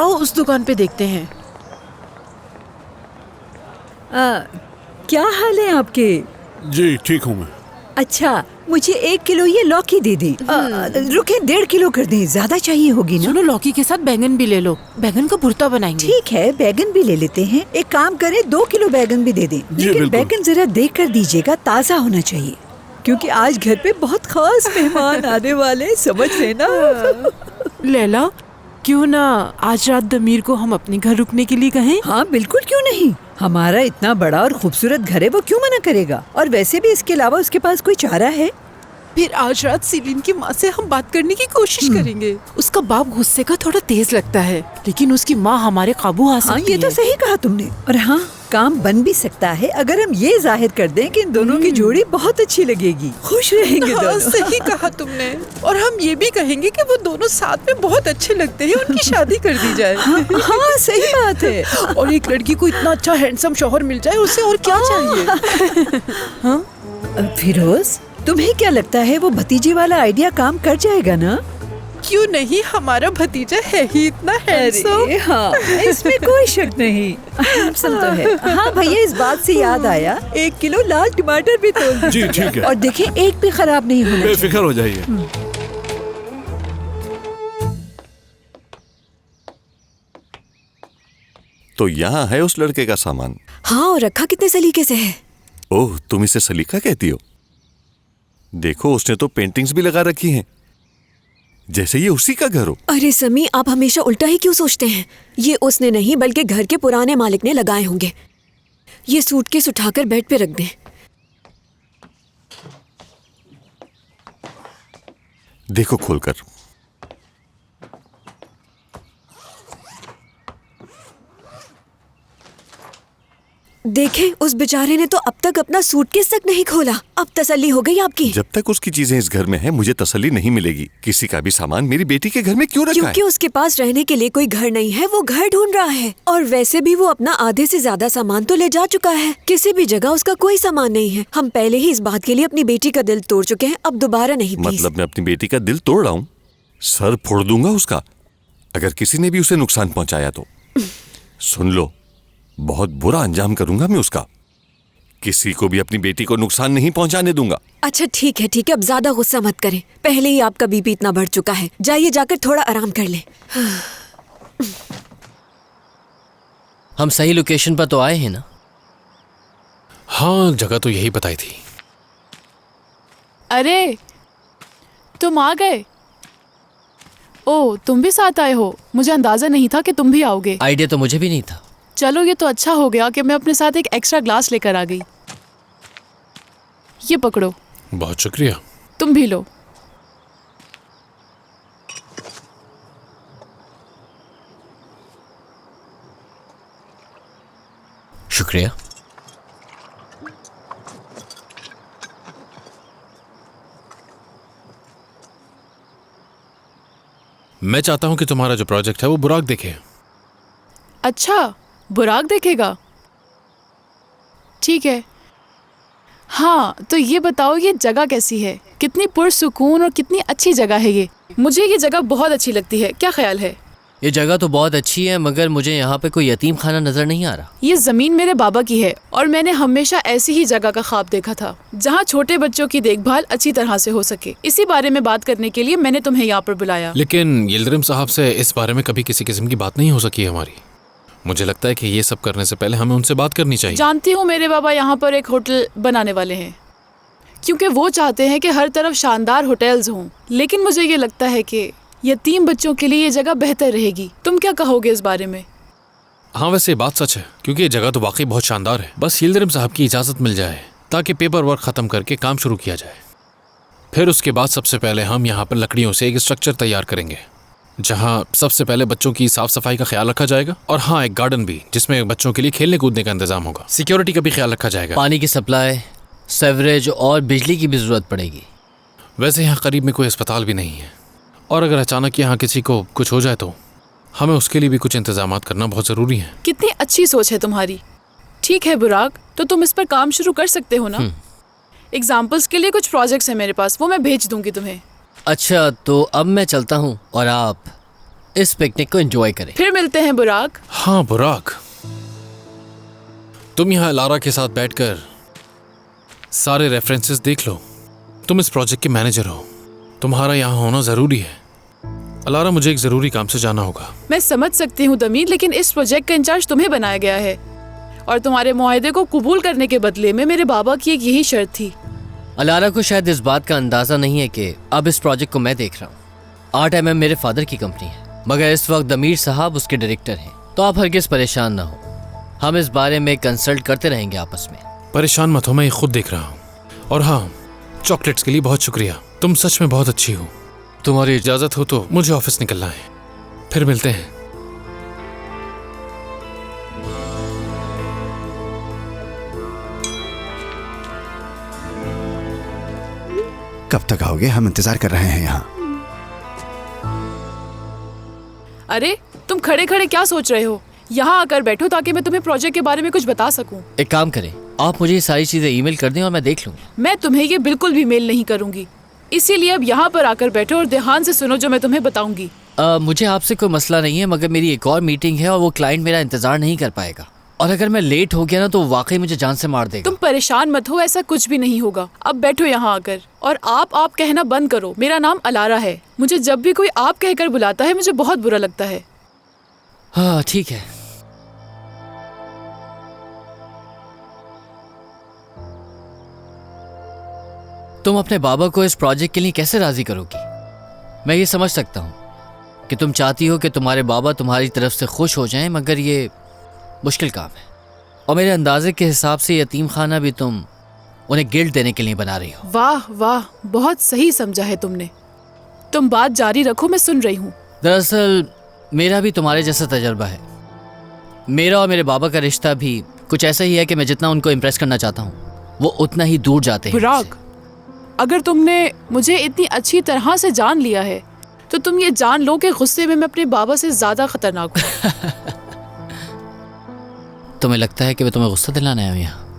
आओ उस दुकान पे देखते हैं। क्या हाल है आपके? जी ठीक हूँ मैं। अच्छा, मुझे 1 किलो ये लौकी दे दी। रुके, 1.5 किलो कर दें, ज्यादा चाहिए होगी ना? सुनो, लौकी के साथ बैंगन भी ले लो, बैंगन का भुर्ता बनाएंगे। ठीक है, बैगन भी ले लेते हैं। एक काम करें, 2 किलो बैगन भी दे दें, लेकिन बैगन जरा देख कर दीजिएगा, ताज़ा होना चाहिए, क्योंकि आज घर पे बहुत खास मेहमान आने वाले, समझ लेना। लैला, क्यों ना आज रात दमीर को हम अपने घर रुकने के लिए कहें? हाँ बिल्कुल, क्यों नहीं। हमारा इतना बड़ा और खूबसूरत घर है, वो क्यों मना करेगा। और वैसे भी इसके अलावा उसके पास कोई चारा है। फिर आज रात सीलिन की माँ से हम बात करने की कोशिश करेंगे। उसका बाप गुस्से का थोड़ा तेज लगता है, लेकिन उसकी माँ हमारे काबू आ सकती है। हाँ, ये तो सही कहा तुमने। और हाँ, काम बन भी सकता है अगर हम ये जाहिर कर दें कि इन दोनों की जोड़ी बहुत अच्छी लगेगी, खुश रहेंगे दोनों। सही कहा तुमने। और हम ये भी कहेंगे कि वो दोनों साथ में बहुत अच्छे लगते हैं, उनकी शादी कर दी जाए। हाँ सही बात है। और एक लड़की को इतना अच्छा हैंडसम शौहर मिल जाए, उससे और क्या चाहिए। हाँ? फिरोज, तुम्हें क्या लगता है वो भतीजे वाला आइडिया काम कर जाएगा ना? क्यों नहीं, हमारा भतीजा है ही इतना हैंडसम। हाँ, इसमें कोई शक नहीं, हैंडसम तो है। हाँ भैया, इस बात से याद आया, 1 किलो लाल टमाटर भी तोल दीजिए। जी ठीक है। और देखिए, एक भी खराब नहीं होना चाहिए। बेफिक्र हो जाइए। तो यहाँ है उस लड़के का सामान। हाँ, और रखा कितने सलीके से है। ओह, तुम इसे सलीका कहती हो? देखो, उसने तो पेंटिंग्स भी लगा रखी हैं, जैसे ये उसी का घर हो। अरे समी, आप हमेशा उल्टा ही क्यों सोचते हैं। ये उसने नहीं, बल्कि घर के पुराने मालिक ने लगाए होंगे। ये सूटकेस उठाकर बेड पे रख दें। देखो खोलकर। देखें, उस बेचारे ने तो अब तक अपना सूटकेस तक नहीं खोला। अब तसल्ली हो गई आपकी? जब तक उसकी चीजें इस घर में हैं, मुझे तसल्ली नहीं मिलेगी। किसी का भी सामान मेरी बेटी के घर में क्यों रखा है? क्योंकि उसके पास रहने के लिए कोई घर नहीं है, वो घर ढूंढ रहा है। और वैसे भी वो अपना आधे से ज्यादा सामान तो ले जा चुका है। किसी भी जगह उसका कोई सामान नहीं है। हम पहले ही इस बात के लिए अपनी बेटी का दिल तोड़ चुके हैं, अब दोबारा नहीं। मतलब मैं अपनी बेटी का दिल तोड़ रहा हूँ? सर फोड़ दूंगा उसका, अगर किसी ने भी उसे नुकसान पहुंचाया तो। सुन लो, बहुत बुरा अंजाम करूंगा मैं उसका। किसी को भी अपनी बेटी को नुकसान नहीं पहुंचाने दूंगा। अच्छा ठीक है, अब ज्यादा गुस्सा मत करें। पहले ही आपका बीपी इतना बढ़ चुका है। जाइए, जाकर थोड़ा आराम कर लें। हम सही लोकेशन पर तो आए हैं ना? हाँ, जगह तो यही बताई थी। अरे, तुम आ गए? ओह, तुम भी साथ आए हो। मुझे अंदाजा नहीं था कि तुम भी आओगे। आइडिया तो मुझे भी नहीं था। चलो, ये तो अच्छा हो गया कि मैं अपने साथ एक एक्स्ट्रा ग्लास लेकर आ गई। ये पकड़ो। बहुत शुक्रिया। तुम भी लो। शुक्रिया। मैं चाहता हूं कि तुम्हारा जो प्रोजेक्ट है वो बुराक देखे। अच्छा, बुराक देखेगा? ठीक है। हाँ, तो ये बताओ, ये जगह कैसी है? कितनी पुरसुकून और कितनी अच्छी जगह है ये। मुझे ये जगह बहुत अच्छी लगती है। क्या ख्याल है? ये जगह तो बहुत अच्छी है, मगर मुझे यहाँ पे कोई यतीम खाना नजर नहीं आ रहा। ये जमीन मेरे बाबा की है और मैंने हमेशा ऐसी ही जगह का ख्वाब देखा था, जहाँ छोटे बच्चों की देखभाल अच्छी तरह से हो सके। इसी बारे में बात करने के लिए मैंने तुम्हें यहाँ पर बुलाया। लेकिन यिल्दिरिम साहब से इस बारे में कभी किसी किस्म की बात नहीं हो सकी है हमारी। मुझे लगता है कि ये सब करने से पहले हमें उनसे बात करनी चाहिए। जानती हूँ, मेरे बाबा यहाँ पर एक होटल बनाने वाले हैं, क्योंकि वो चाहते हैं कि हर तरफ शानदार होटल्स हों। लेकिन मुझे ये लगता है कि यतीम बच्चों के लिए ये जगह बेहतर रहेगी। तुम क्या कहोगे इस बारे में? हाँ, वैसे बात सच है, क्योंकि ये जगह तो वाकई बहुत शानदार है। बस यिल्दिरिम साहब की इजाज़त मिल जाए ताकि पेपर वर्क ख़त्म करके काम शुरू किया जाए। फिर उसके बाद सबसे पहले हम यहाँ पर लकड़ियों से एक स्ट्रक्चर तैयार करेंगे, जहाँ सबसे पहले बच्चों की साफ सफाई का ख्याल रखा जाएगा। और हाँ, एक गार्डन भी, जिसमें बच्चों के लिए खेलने कूदने का इंतजाम होगा। सिक्योरिटी का भी ख्याल रखा जाएगा। पानी की सप्लाई, सेवरेज और बिजली की भी जरूरत पड़ेगी। वैसे यहाँ करीब में कोई अस्पताल भी नहीं है, और अगर अचानक यहाँ किसी को कुछ हो जाए तो हमें उसके लिए भी कुछ इंतजाम करना बहुत ज़रूरी है। कितनी अच्छी सोच है तुम्हारी। ठीक है बुराक, तो तुम इस पर काम शुरू कर सकते हो ना? एग्जाम्पल्स के लिए कुछ प्रोजेक्ट्स हैं मेरे पास, वो मैं भेज दूंगी तुम्हें। अच्छा, तो अब मैं चलता हूँ और आप इस पिकनिक को एंजॉय करें। फिर मिलते हैं बुराक। हाँ बुराक, तुम यहाँ लारा के साथ बैठकर सारे रेफरेंसेस देख लो। तुम इस प्रोजेक्ट के मैनेजर हो, तुम्हारा यहाँ होना जरूरी है। अलारा, मुझे एक जरूरी काम से जाना होगा। मैं समझ सकती हूँ दमीर, लेकिन इस प्रोजेक्ट का इंचार्ज तुम्हें बनाया गया है और तुम्हारे मुआहदे को कबूल करने के बदले में मेरे बाबा की एक यही शर्त थी। अलारा को शायद इस बात का अंदाजा नहीं है कि अब इस प्रोजेक्ट को मैं देख रहा हूँ। RMM मेरे फादर की कंपनी है, मगर इस वक्त दमीर साहब उसके डायरेक्टर हैं। तो आप हरगिज परेशान ना हो, हम इस बारे में कंसल्ट करते रहेंगे आपस में। परेशान मत हो, मैं ये खुद देख रहा हूँ। और हाँ, चॉकलेट्स के लिए बहुत शुक्रिया, तुम सच में बहुत अच्छी हो। तुम्हारी इजाजत हो तो मुझे ऑफिस निकलना है, फिर मिलते हैं। कब तक आओगे? हम इंतजार कर रहे हैं यहाँ। अरे तुम खड़े खड़े क्या सोच रहे हो? यहाँ आकर बैठो ताकि मैं तुम्हें प्रोजेक्ट के बारे में कुछ बता सकूं। एक काम करें, आप मुझे ये सारी चीजें ईमेल कर दें और मैं देख लूंगा। मैं तुम्हें ये बिल्कुल भी मेल नहीं करूंगी, इसीलिए अब यहाँ पर आकर बैठो और ध्यान से सुनो जो मैं तुम्हें बताऊंगी। मुझे आपसे कोई मसला नहीं है, मगर मेरी एक और मीटिंग है और वो क्लाइंट मेरा इंतजार नहीं कर पाएगा, और अगर मैं लेट हो गया ना तो वाकई मुझे जान से मार देगा। तुम परेशान मत हो, ऐसा कुछ भी नहीं होगा। अब बैठो यहाँ आकर और आप कहना बंद करो। मेरा नाम अलारा है। मुझे जब भी कोई आप कहकर बुलाता है मुझे बहुत बुरा लगता है। हाँ ठीक है। तुम अपने बाबा को इस प्रोजेक्ट के लिए कैसे राजी करोगी? मैं ये समझ सकता हूँ कि तुम चाहती हो कि तुम्हारे बाबा तुम्हारी तरफ से खुश हो जाएं, मगर ये मुश्किल काम है। और मेरे अंदाजे के हिसाब से यतीम खाना भी तुम उन्हें गिल्ट देने के लिए बना रही हो। वाह वाह, बहुत सही समझा है तुमने। तुम बात जारी रखो, मैं सुन रही हूँ। दरअसल मेरा भी तुम्हारे जैसा तजर्बा है। मेरा और मेरे बाबा का रिश्ता भी कुछ ऐसा ही है कि मैं जितना उनको इम्प्रेस करना चाहता हूँ वो उतना ही दूर जाते हैं। बुराक, अगर तुमने मुझे इतनी अच्छी तरह से जान लिया है तो तुम ये जान लो कि गुस्से में मैं अपने बाबा से ज्यादा खतरनाक हूँ। तुम्हें लगता है कि मैं तुम्हें गुस्सा दिलाने आया हूँ यहाँ?